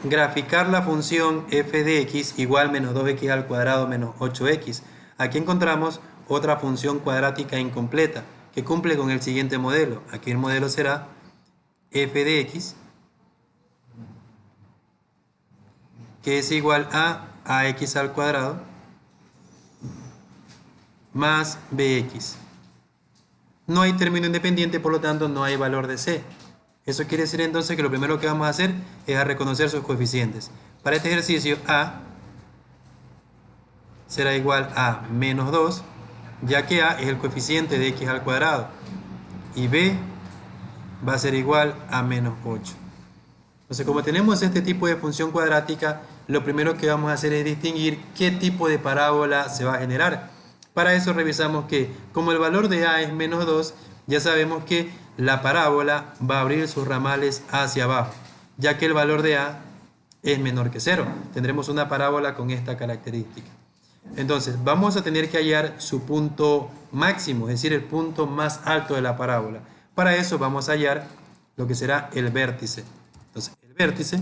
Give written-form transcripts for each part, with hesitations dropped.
graficar la función f de x igual menos 2x al cuadrado menos 8x. Aquí encontramos otra función cuadrática incompleta que cumple con el siguiente modelo. Aquí el modelo será f de x, que es igual a ax al cuadrado más bx. No hay término independiente, por lo tanto no hay valor de c. Eso quiere decir entonces que lo primero que vamos a hacer es a reconocer sus coeficientes. Para este ejercicio a será igual a menos 2, ya que a es el coeficiente de x al cuadrado y b va a ser igual a menos 8. Entonces, como tenemos este tipo de función cuadrática, lo primero que vamos a hacer es distinguir qué tipo de parábola se va a generar. Para eso revisamos que, como el valor de a es menos 2, ya sabemos que la parábola va a abrir sus ramales hacia abajo, ya que el valor de a es menor que 0. Tendremos una parábola con esta característica. Entonces, vamos a tener que hallar su punto máximo, es decir, el punto más alto de la parábola. Para eso vamos a hallar lo que será el vértice. Entonces, el vértice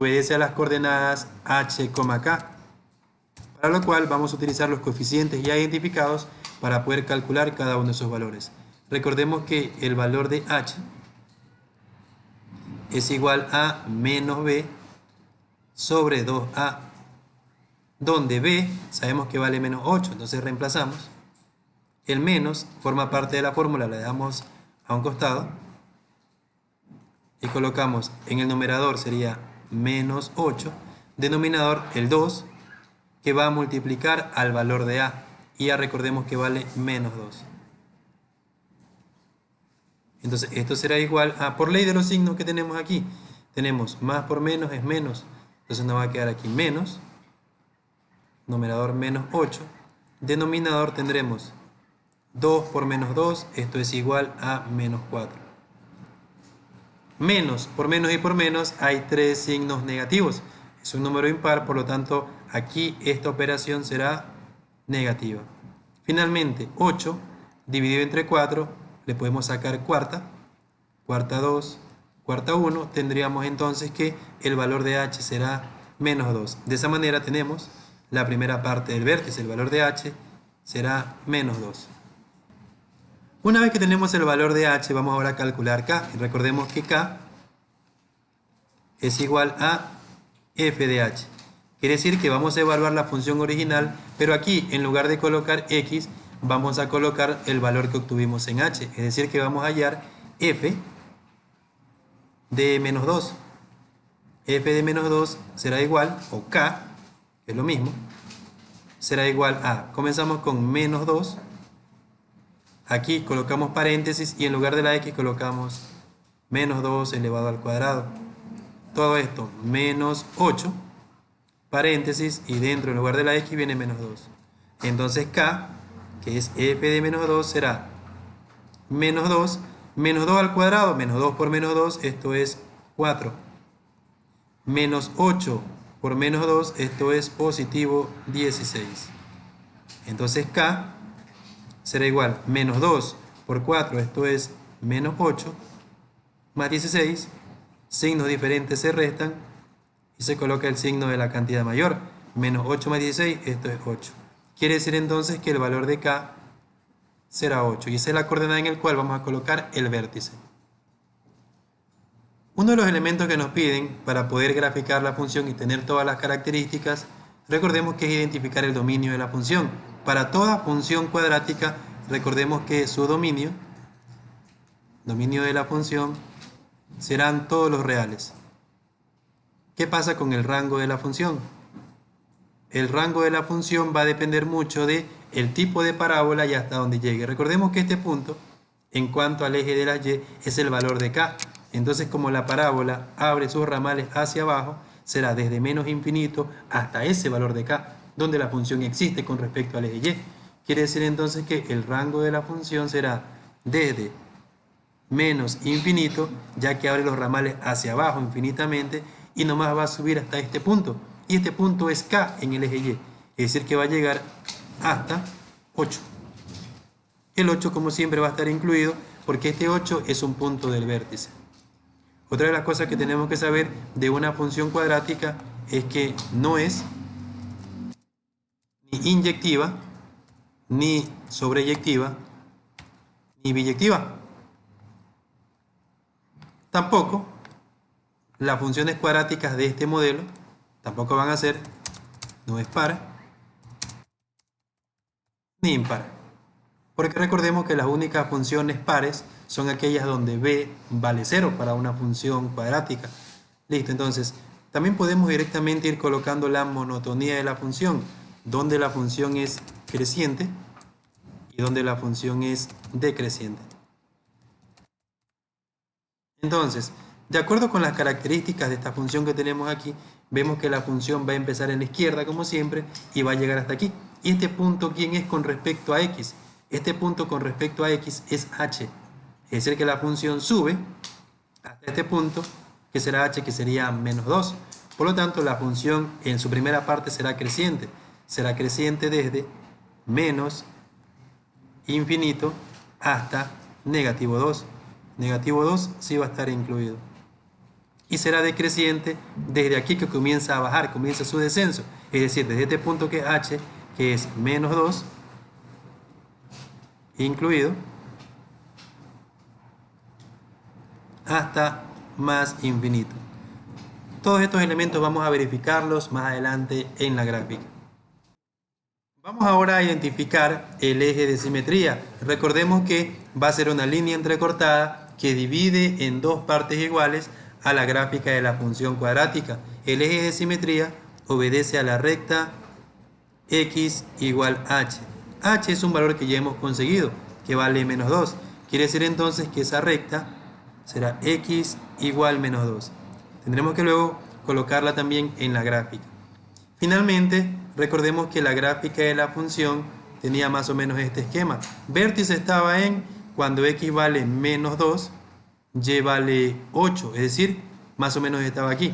obedece a las coordenadas h, k, para lo cual vamos a utilizar los coeficientes ya identificados para poder calcular cada uno de esos valores. Recordemos que el valor de h es igual a menos b sobre 2a, donde b sabemos que vale menos 8, entonces reemplazamos. El menos forma parte de la fórmula, le damos a un costado y colocamos en el numerador sería menos 8, denominador el 2, que va a multiplicar al valor de a, y ya recordemos que vale menos 2. Entonces esto será igual a, por ley de los signos que tenemos aquí, tenemos más por menos es menos, entonces nos va a quedar aquí menos, numerador menos 8, denominador tendremos 2 por menos 2, esto es igual a menos 4. Menos, por menos y por menos hay tres signos negativos. Es un número impar, por lo tanto, aquí esta operación será negativa. Finalmente, 8 dividido entre 4, le podemos sacar cuarta, cuarta 2, cuarta 1, tendríamos entonces que el valor de h será menos 2. De esa manera tenemos la primera parte del vértice, el valor de h será menos 2. Una vez que tenemos el valor de h, vamos ahora a calcular k. Y recordemos que k es igual a f de h. Quiere decir que vamos a evaluar la función original, pero aquí en lugar de colocar x, vamos a colocar el valor que obtuvimos en h. Es decir, que vamos a hallar f de menos 2. F de menos 2 será igual, o k, que es lo mismo, será igual a, comenzamos con menos 2. Aquí colocamos paréntesis y en lugar de la x colocamos menos 2 elevado al cuadrado. Todo esto menos 8, paréntesis, y dentro en lugar de la x viene menos 2. Entonces k, que es f de menos 2, será menos 2 al cuadrado, menos 2 por menos 2, esto es 4. Menos 8 por menos 2, esto es positivo 16. Entonces k será igual menos 2 por 4, esto es menos 8, más 16, signos diferentes se restan y se coloca el signo de la cantidad mayor. Menos 8 más 16, esto es 8. Quiere decir entonces que el valor de k será 8 y esa es la coordenada en el cual vamos a colocar el vértice. Uno de los elementos que nos piden para poder graficar la función y tener todas las características, recordemos que es identificar el dominio de la función. Para toda función cuadrática, recordemos que su dominio de la función, serán todos los reales. ¿Qué pasa con el rango de la función? El rango de la función va a depender mucho de el tipo de parábola y hasta donde llegue. Recordemos que este punto, en cuanto al eje de la y, es el valor de k. Entonces, como la parábola abre sus ramales hacia abajo, será desde menos infinito hasta ese valor de k, donde la función existe con respecto al eje y. Quiere decir entonces que el rango de la función será desde menos infinito, ya que abre los ramales hacia abajo infinitamente, y nomás va a subir hasta este punto. Y este punto es k en el eje y. Es decir, que va a llegar hasta 8. El 8, como siempre, va a estar incluido porque este 8 es un punto del vértice. Otra de las cosas que tenemos que saber de una función cuadrática es que no es ni inyectiva, ni sobreyectiva, ni biyectiva. Tampoco las funciones cuadráticas de este modelo tampoco van a ser, no es par, ni impar. Porque recordemos que las únicas funciones pares son aquellas donde b vale 0 para una función cuadrática. Listo, entonces también podemos directamente ir colocando la monotonía de la función, donde la función es creciente y donde la función es decreciente. Entonces, de acuerdo con las características de esta función que tenemos aquí, vemos que la función va a empezar en la izquierda como siempre y va a llegar hasta aquí. ¿Y este punto quién es con respecto a x? Este punto con respecto a x es h. Es decir, que la función sube hasta este punto, que será h, que sería menos 2. Por lo tanto, la función en su primera parte será creciente. Será creciente desde menos infinito hasta negativo 2. Negativo 2 sí va a estar incluido. Y será decreciente desde aquí que comienza a bajar, comienza su descenso. Es decir, desde este punto que es h, que es menos 2, incluido, hasta más infinito. Todos estos elementos vamos a verificarlos más adelante en la gráfica. Vamos ahora a identificar el eje de simetría. Recordemos que va a ser una línea entrecortada que divide en dos partes iguales a la gráfica de la función cuadrática. El eje de simetría obedece a la recta x igual h. H es un valor que ya hemos conseguido, que vale menos 2. Quiere decir entonces que esa recta será x igual menos 2. Tendremos que luego colocarla también en la gráfica. Finalmente, recordemos que la gráfica de la función tenía más o menos este esquema. Vértice estaba en cuando x vale menos 2, y vale 8, es decir, más o menos estaba aquí.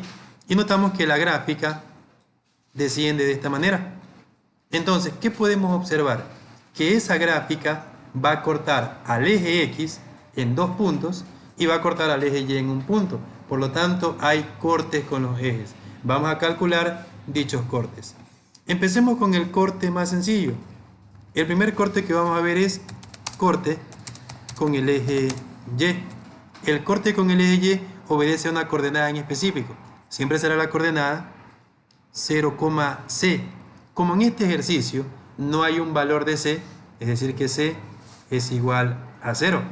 Y notamos que la gráfica desciende de esta manera. Entonces, ¿qué podemos observar? Que esa gráfica va a cortar al eje x en dos puntos y va a cortar al eje y en un punto. Por lo tanto, hay cortes con los ejes. Vamos a calcular dichos cortes. Empecemos con el corte más sencillo. El primer corte que vamos a ver es corte con el eje y. El corte con el eje y obedece a una coordenada en específico. Siempre será la coordenada 0, c. Como en este ejercicio no hay un valor de c, es decir que c es igual a 0.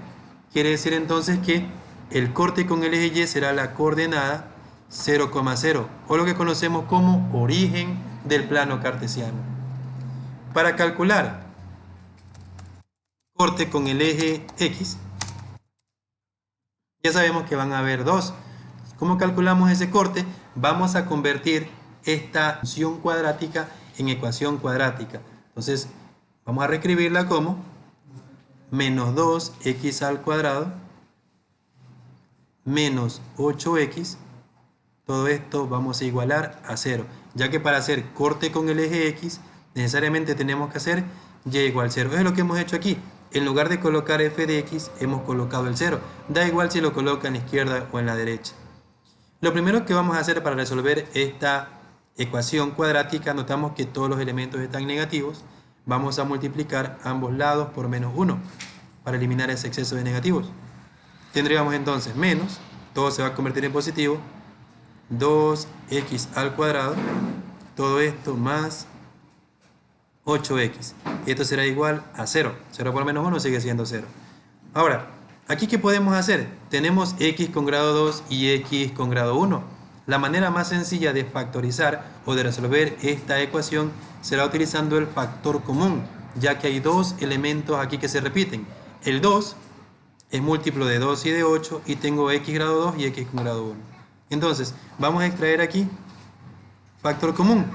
Quiere decir entonces que el corte con el eje y será la coordenada 0, 0, o lo que conocemos como origen del plano cartesiano. Para calcular corte con el eje x, ya sabemos que van a haber dos. ¿Cómo calculamos ese corte? Vamos a convertir esta función cuadrática en ecuación cuadrática. Entonces, vamos a reescribirla como menos 2x al cuadrado menos 8x. Todo esto vamos a igualar a 0, ya que para hacer corte con el eje x, necesariamente tenemos que hacer y igual 0. Eso es lo que hemos hecho aquí. En lugar de colocar f de x, hemos colocado el 0. Da igual si lo coloca en la izquierda o en la derecha. Lo primero que vamos a hacer para resolver esta ecuación cuadrática, notamos que todos los elementos están negativos. Vamos a multiplicar ambos lados por menos 1 para eliminar ese exceso de negativos. Tendríamos entonces menos, todo se va a convertir en positivo, 2x al cuadrado, todo esto más 8x. Esto será igual a 0. 0 por menos 1 sigue siendo 0. Ahora, ¿aquí qué podemos hacer? Tenemos x con grado 2 y x con grado 1. La manera más sencilla de factorizar o de resolver esta ecuación será utilizando el factor común, ya que hay dos elementos aquí que se repiten. El 2 es múltiplo de 2 y de 8 y tengo x grado 2 y x con grado 1. Entonces, vamos a extraer aquí factor común.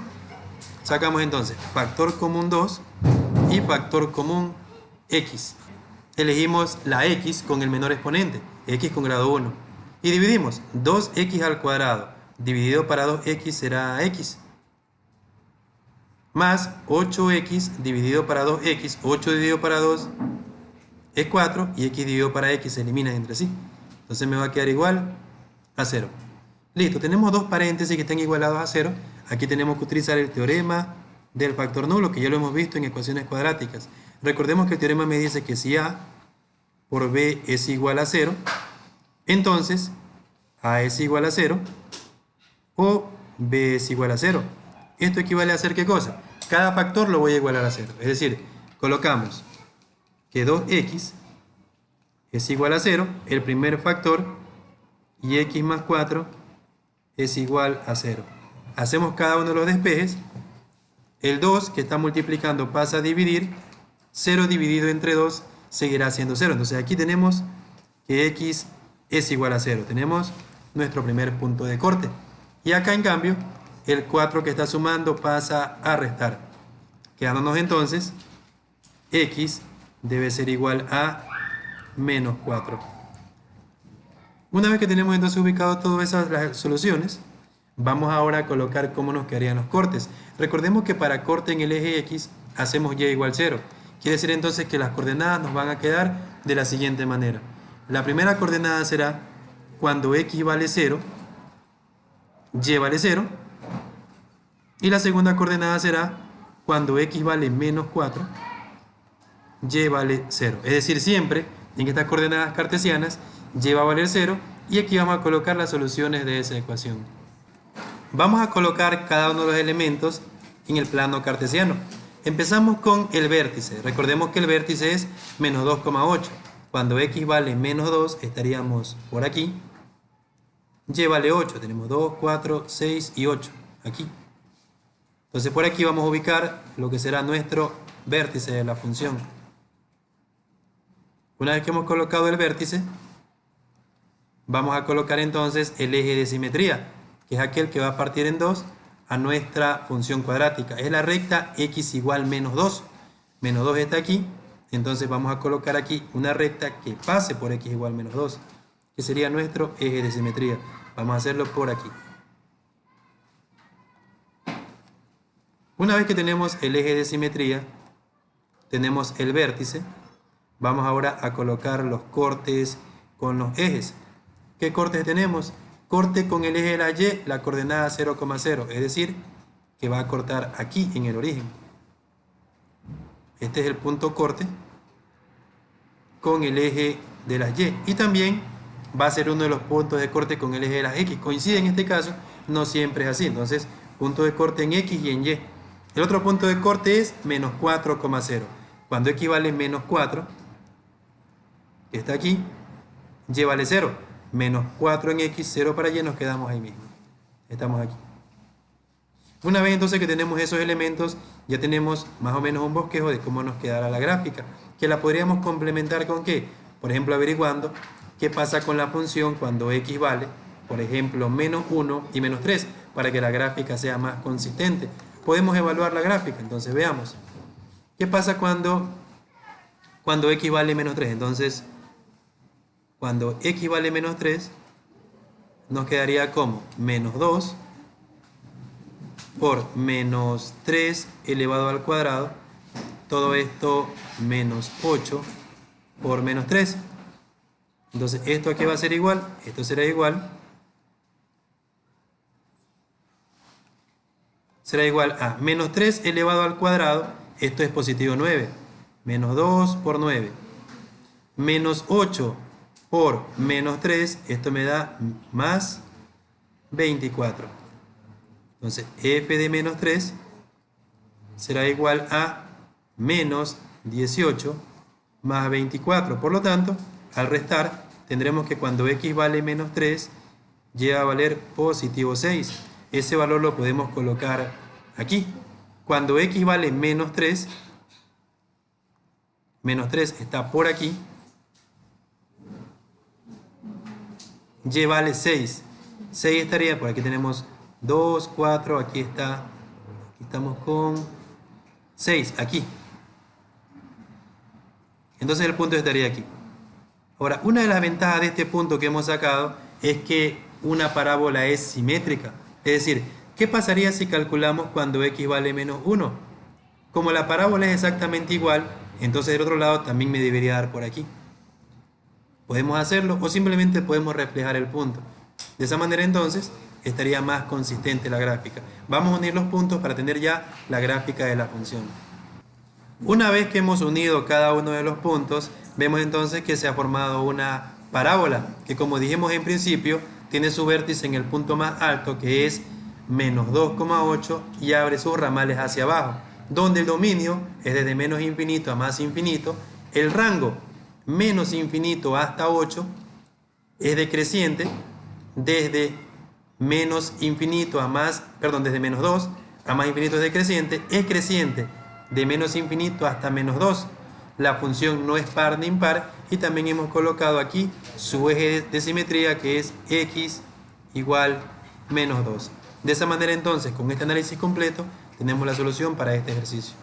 Sacamos entonces factor común 2 y factor común x. Elegimos la x con el menor exponente, x con grado 1. Y dividimos 2x al cuadrado dividido para 2x será x. Más 8x dividido para 2x, 8 dividido para 2 es 4 y x dividido para x se eliminan entre sí. Entonces me va a quedar igual a 0. Listo, tenemos dos paréntesis que están igualados a 0. Aquí tenemos que utilizar el teorema del factor nulo, que ya lo hemos visto en ecuaciones cuadráticas. Recordemos que el teorema me dice que si A por B es igual a 0, entonces A es igual a 0 o B es igual a 0. Esto equivale a hacer ¿qué cosa? Cada factor lo voy a igualar a 0. Es decir, colocamos que 2x es igual a 0, el primer factor, y x más 4 es igual a 0. Hacemos cada uno de los despejes. El 2 que está multiplicando pasa a dividir. 0 dividido entre 2 seguirá siendo 0. Entonces aquí tenemos que x es igual a 0. Tenemos nuestro primer punto de corte. Y acá en cambio el 4 que está sumando pasa a restar. Quedándonos entonces x debe ser igual a menos 4. Una vez que tenemos entonces ubicado todas esas las soluciones, vamos ahora a colocar cómo nos quedarían los cortes. Recordemos que para corte en el eje X hacemos Y igual 0. Quiere decir entonces que las coordenadas nos van a quedar de la siguiente manera. La primera coordenada será cuando X vale 0, Y vale 0. Y la segunda coordenada será cuando X vale menos 4, Y vale 0. Es decir, siempre en estas coordenadas cartesianas Y va a valer 0 y aquí vamos a colocar las soluciones de esa ecuación. Vamos a colocar cada uno de los elementos en el plano cartesiano. Empezamos con el vértice. Recordemos que el vértice es menos 2,8. Cuando x vale menos 2 estaríamos por aquí. Y vale 8. Tenemos 2, 4, 6 y 8 aquí. Entonces por aquí vamos a ubicar lo que será nuestro vértice de la función. Una vez que hemos colocado el vértice, vamos a colocar entonces el eje de simetría, que es aquel que va a partir en 2 a nuestra función cuadrática. Es la recta x igual menos 2. Menos 2 está aquí, entonces vamos a colocar aquí una recta que pase por x igual menos 2, que sería nuestro eje de simetría. Vamos a hacerlo por aquí. Una vez que tenemos el eje de simetría, tenemos el vértice, vamos ahora a colocar los cortes con los ejes. ¿Qué cortes tenemos? Corte con el eje de la Y, la coordenada 0,0, es decir, que va a cortar aquí en el origen. Este es el punto corte con el eje de las Y. Y también va a ser uno de los puntos de corte con el eje de las X. Coincide en este caso, no siempre es así. Entonces, punto de corte en X y en Y. El otro punto de corte es menos 4,0. Cuando X vale menos 4, que está aquí, Y vale 0. Menos 4 en X, 0 para Y, nos quedamos ahí mismo. Estamos aquí. Una vez entonces que tenemos esos elementos, ya tenemos más o menos un bosquejo de cómo nos quedará la gráfica, que la podríamos complementar con ¿qué? Por ejemplo, averiguando qué pasa con la función cuando X vale, por ejemplo, menos 1 y menos 3, para que la gráfica sea más consistente. Podemos evaluar la gráfica, entonces veamos. ¿Qué pasa cuando X vale menos 3? Entonces, cuando X vale menos 3, nos quedaría como menos 2 por menos 3 elevado al cuadrado, todo esto menos 8 por menos 3. Entonces, ¿esto a qué va a ser igual? Esto será igual a menos 3 elevado al cuadrado, esto es positivo 9, menos 2 por 9, menos 8 por menos 3, esto me da más 24. Entonces, f de menos 3 será igual a menos 18 más 24. Por lo tanto, al restar, tendremos que cuando x vale menos 3, llega a valer positivo 6. Ese valor lo podemos colocar aquí. Cuando x vale menos 3 está por aquí, y vale 6. 6 estaría, por aquí tenemos 2, 4, aquí está, aquí estamos con 6, aquí. Entonces el punto estaría aquí. Ahora, una de las ventajas de este punto que hemos sacado es que una parábola es simétrica. Es decir, ¿qué pasaría si calculamos cuando x vale menos 1? Como la parábola es exactamente igual, entonces del otro lado también me debería dar por aquí. Podemos hacerlo o simplemente podemos reflejar el punto. De esa manera entonces estaría más consistente la gráfica. Vamos a unir los puntos para tener ya la gráfica de la función. Una vez que hemos unido cada uno de los puntos, vemos entonces que se ha formado una parábola, que como dijimos en principio, tiene su vértice en el punto más alto, que es menos 2,8, y abre sus ramales hacia abajo, donde el dominio es desde menos infinito a más infinito. El rango menos infinito hasta 8 es decreciente, desde menos infinito a más, perdón, desde menos 2 a más infinito es decreciente, es creciente de menos infinito hasta menos 2. La función no es par ni impar, y también hemos colocado aquí su eje de simetría, que es x igual menos 2. De esa manera entonces, con este análisis completo, tenemos la solución para este ejercicio.